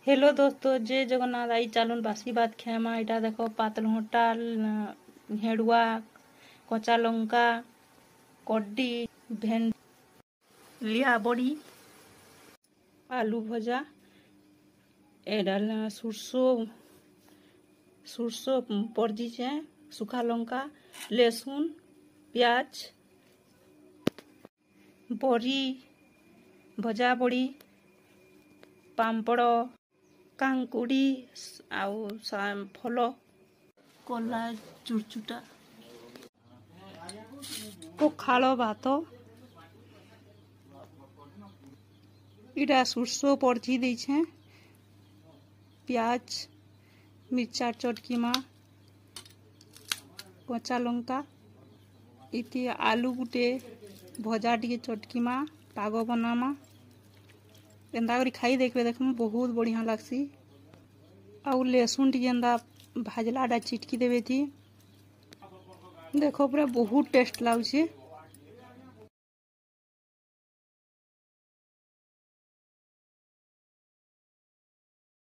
Hello दोस्तों, जय जगन्नाथ। आई चालुन बासी भात खाएमा। इटा देखो पातलघंटा, हेड़ुआ, कच्चा लंका, कड्डी, भेंडिया बड़ी, आलू भजा, एडा सुरसो पड़जी छे, सुखा लंका, लहसुन, प्याज, बड़ी भजा बड़ी, पांपड़, कांकुड़ी आउ फल, कला चुरचुटा, पखाल भात, इटा सुरसो पड़ची देछे, प्याज, मिर्चा चटकी मा, कच्चा लंका, इति आलू गुटे भजा टी चटकी मा पाग बनामा। एंदा करी खाई देखबे, देखम बहुत बढ़िया लागसी। आउ लहसुन टी एंदा भाजला डा चिटकी देवे थी, देखो पूरा बहुत टेस्ट लाଗୁଛି।